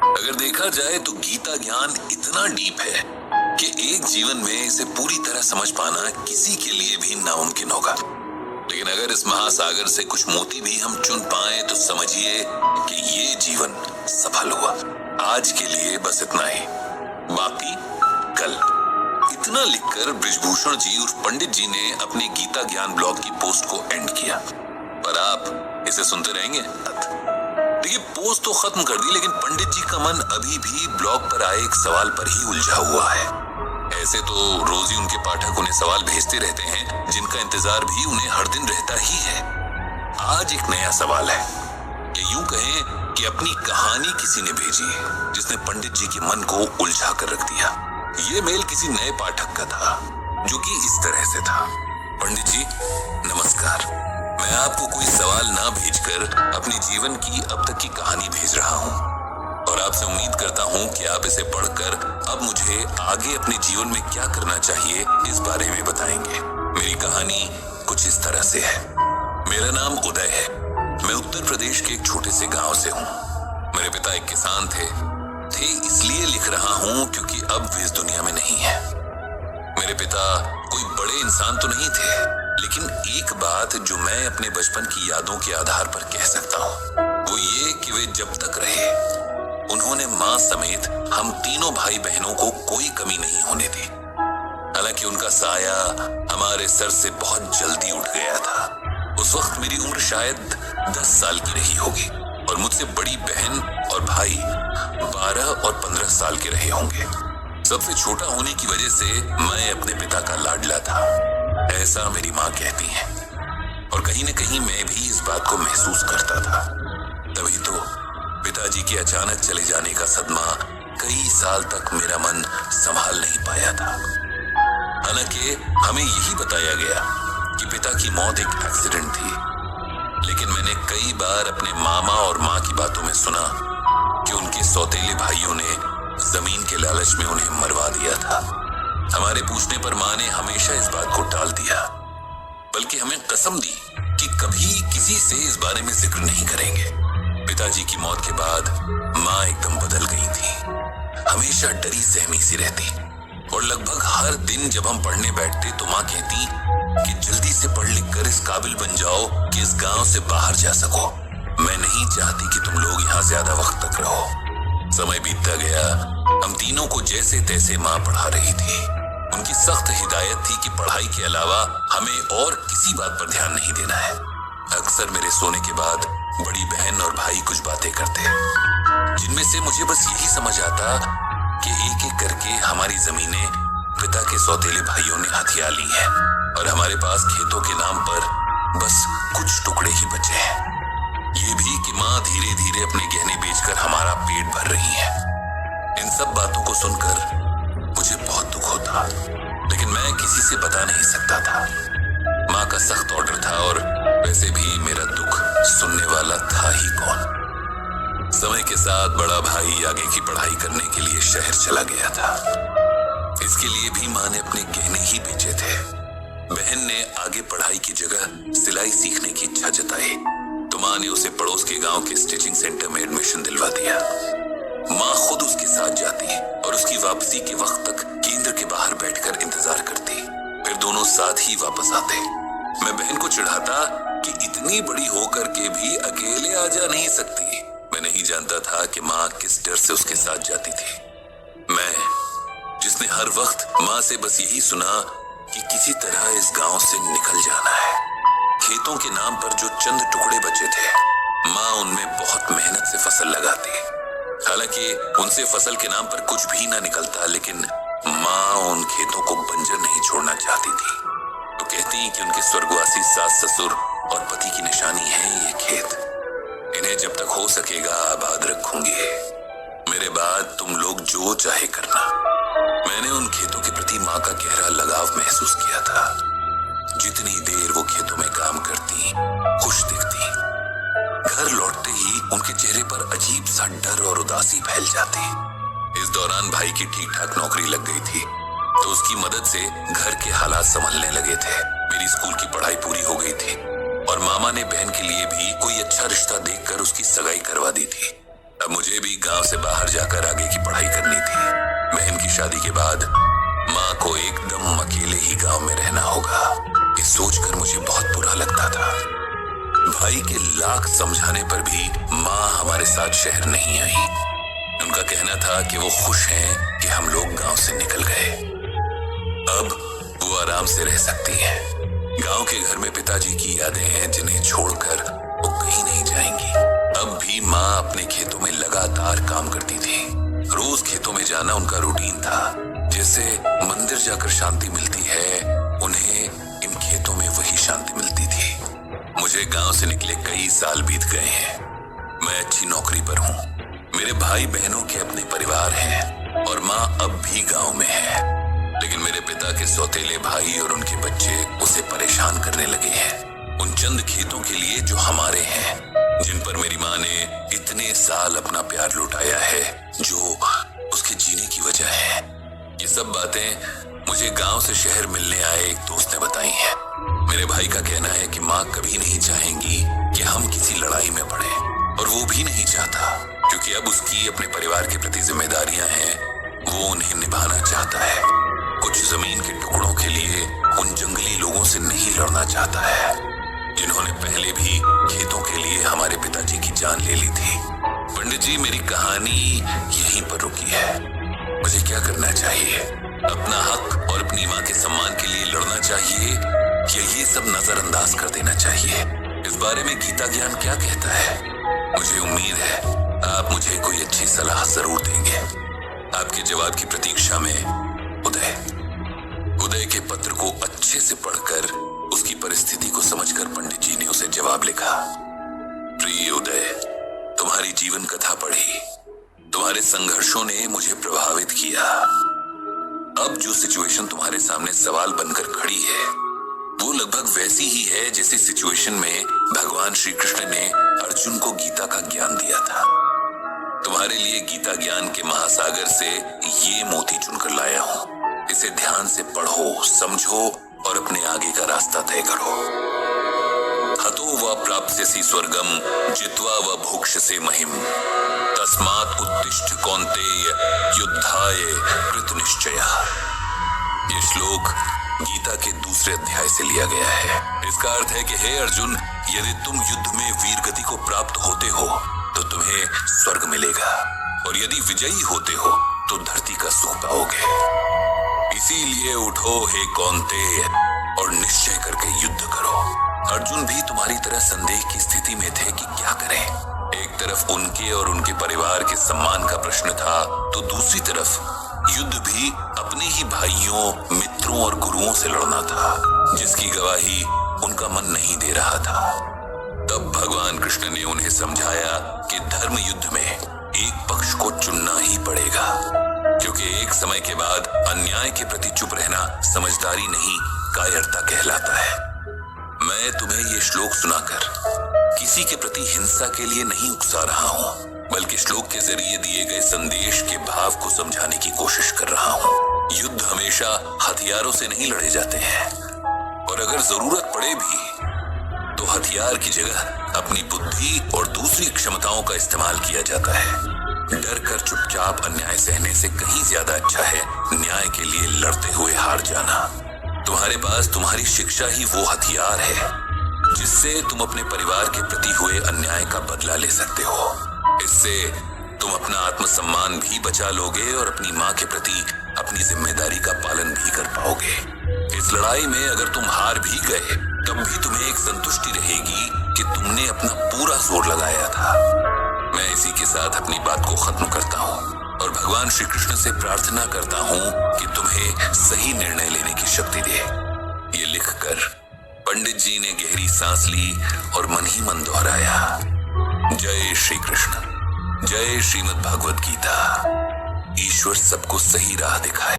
अगर देखा जाए तो गीता ज्ञान इतना डीप है कि एक जीवन में इसे पूरी तरह समझ पाना किसी के लिए भी नामुमकिन होगा। लेकिन अगर इस महासागर से कुछ मोती भी हम चुन पाए तो समझिए कि ये जीवन सफल हुआ। आज के लिए बस इतना ही, बाकी कल। इतना लिखकर बृजभूषण जी उर्फ पंडित जी ने अपने गीता ज्ञान ब्लॉग की पोस्ट को एंड किया। पर आप इसे सुनते रहेंगे। देखिए, पोस्ट तो खत्म कर दी, लेकिन पंडित जी का मन अभी भी ब्लॉग पर आए एक सवाल पर ही उलझा हुआ है। ऐसे तो रोज ही उनके पाठक उन्हें सवाल भेजते रहते हैं, जिनका इंतजार भी उन्हें हर दिन रहता ही है। आज एक नया सवाल है, या यूं कहें कि अपनी कहानी किसी ने भेजी जिसने पंडित जी के मन को उलझा कर रख दिया। ये मेल किसी नए पाठक का था, जो कि इस तरह से था। पंडित जी नमस्कार, मैं आपको कोई सवाल ना भेजकर अपने जीवन की अब तक की कहानी भेज रहा हूँ और आपसे उम्मीद करता हूँ कि आप इसे पढ़कर अब मुझे आगे अपने जीवन में क्या करना चाहिए इस बारे में बताएंगे। मेरी कहानी कुछ इस तरह से है। मेरा नाम उदय है। मैं उत्तर प्रदेश के एक छोटे से गांव से हूँ। मेरे पिता एक किसान थे इसलिए लिख रहा हूँ क्योंकि अब वे इस दुनिया में नहीं है। मेरे पिता कोई बड़े इंसान तो नहीं थे, लेकिन एक बात जो मैं अपने बचपन की यादों के आधार पर कह सकता हूँ वो ये कि वे जब तक रहे उन्होंने माँ समेत हम तीनों भाई बहनों को कोई कमी नहीं होने दी। हालांकि उनका साया हमारे सर से बहुत जल्दी उठ गया था। उस वक्त मेरी उम्र शायद 10 साल की रही होगी और मुझसे बड़ी बहन और भाई 12 और 15 साल के रहे होंगे। सबसे छोटा होने की वजह से मैं अपने पिता का लाडला था, ऐसा मेरी माँ कहती है। और कहीं न कहीं मैं भी इस बात को महसूस करता था। तभी तो पिताजी के अचानक चले जाने का सदमा कई साल तक मेरा मन संभाल नहीं पाया था। हालांकि हमें यही बताया गया कि पिता की मौत एक एक्सीडेंट थी, लेकिन मैंने कई बार अपने मामा और माँ की बातों में सुना कि उनके सौतेले भाइयों ने जमीन के लालच में उन्हें मरवा दिया था। हमारे पूछने पर माँ ने हमेशा इस बात को टाल दिया, बल्कि हमें कसम दी कि कभी किसी से इस बारे में जिक्र नहीं करेंगे। पिताजी की मौत के बाद माँ एकदम बदल गई थी। हमेशा डरी सहमी सी रहती और लगभग हर दिन जब हम पढ़ने बैठते तो माँ कहती कि जल्दी से पढ़ लिख कर इस काबिल बन जाओ कि इस गांव से बाहर जा सको। मैं नहीं चाहती कि तुम लोग यहाँ ज्यादा वक्त तक रहो। समय बीतता गया, हम तीनों को जैसे तैसे माँ पढ़ा रही थी। उनकी सख्त हिदायत थी कि पढ़ाई के अलावा हमें और किसी बात पर ध्यान नहीं देना है। अक्सर मेरे सोने के बाद बड़ी बहन और भाई कुछ बातें करते, जिनमें से मुझे बस यही समझ आता कि एक एक करके हमारी जमीनें पिता के सौतेले भाइयों ने हथिया ली हैं और हमारे पास खेतों के नाम पर बस कुछ टुकड़े ही बचे हैं। ये भी कि माँ धीरे धीरे अपने गहने बेचकर हमारा पेट भर रही है। इन सब बातों को सुनकर मुझे बहुत दुख होता, लेकिन मैं किसी से बता नहीं सकता था। माँ का सख्त ऑर्डर था और वैसे भी मेरा दुख सुनने वाला था ही कौन। समय के साथ बड़ा भाई आगे की पढ़ाई करने के लिए शहर चला गया था। इसके लिए भी माँ ने अपने गहने ही बेचे थे। बहन ने आगे पढ़ाई की जगह सिलाई सीखने की इच्छा जताई तो माँ ने उसे पड़ोस के गांव के स्टिचिंग सेंटर में एडमिशन दिलवा दिया। माँ खुद उसके साथ जाती और उसकी वापसी के वक्त तक केंद्र के बाहर बैठकर इंतजार करती, फिर दोनों साथ ही वापस आते। मैं बहन को चिढ़ाता कि इतनी बड़ी होकर के भी अकेले आ जा नहीं सकती। मैं नहीं जानता था कि माँ किस डर से उसके साथ जाती थी। मैं, जिसने हर वक्त माँ से बस यही सुना कि किसी तरह इस गांव से निकल जाना है। खेतों के नाम पर जो चंद टुकड़े बचे थे, माँ उनमें बहुत मेहनत से फसल लगाती। हालांकि उनसे फसल के नाम पर कुछ भी ना निकलता, लेकिन माँ उन खेतों को बंजर नहीं छोड़ना चाहती थी। तो कहती कि उनके स्वर्गवासी सास ससुर और पति की निशानी है ये खेत। इन्हें जब तक हो सकेगा आबाद रखूंगी। मेरे बाद तुम लोग जो चाहे करना। मैंने उन खेतों के प्रति माँ का गहरा लगाव महसूस किया था। जितनी देर वो खेतों में काम करती, खुश दिखती, घर लौटते ही उनके चेहरे पर अजीब सा डर और उदासी फैल जाती। इस दौरान भाई की ठीक ठाक नौकरी लग गई थी, तो उसकी मदद से घर के हालात संभलने लगे थे। मेरी स्कूल की पढ़ाई पूरी हो गई थी। थी। और मामा ने बहन के लिए भी कोई अच्छा रिश्ता देखकर उसकी सगाई करवा दी थी। मैं जिस घर में पैदा हुआ था, वहाँ हमारे पिता की मृत्यु हो गई थी। माँ ने बहन के लिए भी कोई अच्छा रिश्ता देखकर उसकी सगाई करवा दी थी। और मामा ने बहन के लिए भी कोई अच्छा रिश्ता देखकर उसकी सगाई करवा दी थी। अब मुझे भी गांव से बाहर जाकर आगे की पढ़ाई करनी थी। बहन की शादी के बाद माँ को एकदम अकेले ही गांव में रहना होगा। ये सोचकर मुझे बहुत बुरा लगता था। भाई के लाख समझाने पर भी माँ हमारे साथ शहर नहीं आई। उनका कहना था कि वो खुश हैं कि हम लोग गांव से निकल गए। अब वो आराम से रह सकती हैं। गांव के घर में पिताजी की यादें हैं जिन्हें छोड़कर वो कहीं नहीं जाएंगी। अब भी माँ अपने खेतों में लगातार काम करती थी। रोज खेतों में जाना उनका रूटीन था। जैसे मंदिर जाकर शांति मिलती है, उन्हें इन खेतों में वही शांति मिलती थी। मुझे गांव से निकले कई साल बीत गए हैं। मैं अच्छी नौकरी पर हूँ। मेरे भाई बहनों के अपने परिवार हैं और माँ अब भी गांव में है। लेकिन मेरे पिता के सौतेले भाई और उनके बच्चे उसे परेशान करने लगे हैं। उन चंद खेतों के लिए जो हमारे हैं, जिन पर मेरी माँ ने इतने साल अपना प्यार लुटाया है, जो उसके जीने की वजह है। ये सब बातें मुझे गांव से शहर मिलने आए एक दोस्त ने बताई हैं। मेरे भाई का कहना है कि माँ कभी नहीं चाहेंगी कि हम किसी लड़ाई में पड़े, और वो भी नहीं चाहता, क्योंकि अब उसकी अपने परिवार के प्रति जिम्मेदारियां हैं, वो उन्हें निभाना चाहता है। कुछ जमीन के टुकड़ों के लिए उन जंगली लोगों से नहीं लड़ना चाहता है, जिन्होंने पहले भी खेतों के लिए हमारे पिताजी की जान ले ली थी। पंडित जी, मेरी कहानी यहीं पर रुकी है। मुझे क्या करना चाहिए? अपना हक और अपनी माँ के सम्मान के लिए लड़ना चाहिए या ये सब नजरअंदाज कर देना चाहिए? इस बारे में गीता ज्ञान क्या कहता है? मुझे उम्मीद है आप मुझे कोई अच्छी सलाह जरूर देंगे। आपके जवाब की प्रतीक्षा में उदय के पत्र को अच्छे से पढ़कर उसकी परिस्थिति को समझकर पंडित जी ने उसे जवाब लिखा। प्रिय उदय, तुम्हारी जीवन कथा पढ़ी। तुम्हारे संघर्षों ने मुझे प्रभावित किया। अब जो सिचुएशन तुम्हारे सामने सवाल बनकर खड़ी है, वो लगभग वैसी ही है जैसी सिचुएशन में भगवान श्री कृष्ण ने अर्जुन को गीता का ज्ञान दिया था। तुम्हारे लिए गीता ज्ञान के महासागर से ये मोती चुनकर लाया हूं। इसे ध्यान से पढ़ो, समझो और अपने आगे का रास्ता तय करो। हतो व प्राप्स्यसि स्वर्गम जित्वा व भोक्ष्यसे महिम तस्मात् उत्तिष्ठ कौन्तेय युद्धाय कृतनिश्चयः। ये श्लोक गीता के दूसरे अध्याय से लिया गया है। इसका अर्थ है कि हे अर्जुन, यदि तुम युद्ध में वीर गति को प्राप्त होते हो तो तुम्हें स्वर्ग मिलेगा, और यदि विजयी होते हो तो धरती का सुख पाओगे। इसीलिए उठो हे कौन्तेय और निश्चय करके युद्ध करो। अर्जुन भी तुम्हारी तरह संदेह की स्थिति में थे कि क्या करें। एक तरफ उनके और उनके परिवार के सम्मान का प्रश्न था, तो दूसरी तरफ युद्ध भी अपने ही भाइयों, मित्रों और गुरुओं से लड़ना था, जिसकी गवाही उनका मन नहीं दे रहा था। तब भगवान कृष्ण ने उन्हें समझाया कि धर्म युद्ध में एक पक्ष को चुनना ही पड़ेगा, क्योंकि एक समय के बाद अन्याय के प्रति चुप रहना समझदारी नहीं, कायरता कहलाता है। मैं तुम्हें ये श्लोक सुनाकर किसी के प्रति हिंसा के लिए नहीं उकसा रहा हूँ, बल्कि श्लोक के जरिए दिए गए संदेश के भाव को समझाने की कोशिश कर रहा हूँ। युद्ध हमेशा हथियारों से नहीं लड़े जाते हैं, और अगर जरूरत पड़े भी तो हथियार की जगह अपनी बुद्धि और दूसरी क्षमताओं का इस्तेमाल किया जाता है। डर कर चुपचाप अन्याय सहने से कहीं ज्यादा अच्छा है न्याय के लिए लड़ते हुए हार जाना। तुम्हारे पास तुम्हारी शिक्षा ही वो हथियार है जिससे तुम अपने परिवार के प्रति हुए अन्याय का बदला ले सकते हो। इससे तुम अपना आत्मसम्मान भी बचा लोगे और अपनी माँ के प्रति अपनी जिम्मेदारी का पालन भी कर पाओगे। इस लड़ाई में अगर तुम हार भी गए तब भी तुम्हें एक संतुष्टि रहेगी कि तुमने अपना पूरा जोर लगाया था। मैं इसी के साथ अपनी बात को खत्म करता हूँ और भगवान श्री कृष्ण से प्रार्थना करता हूँ कि तुम्हें सही निर्णय लेने की शक्ति दे। ये लिखकर पंडित जी ने गहरी सांस ली और मन ही मन दोहराया, जय श्री कृष्ण, जय श्रीमद् भागवत गीता। ईश्वर सबको सही राह दिखाए।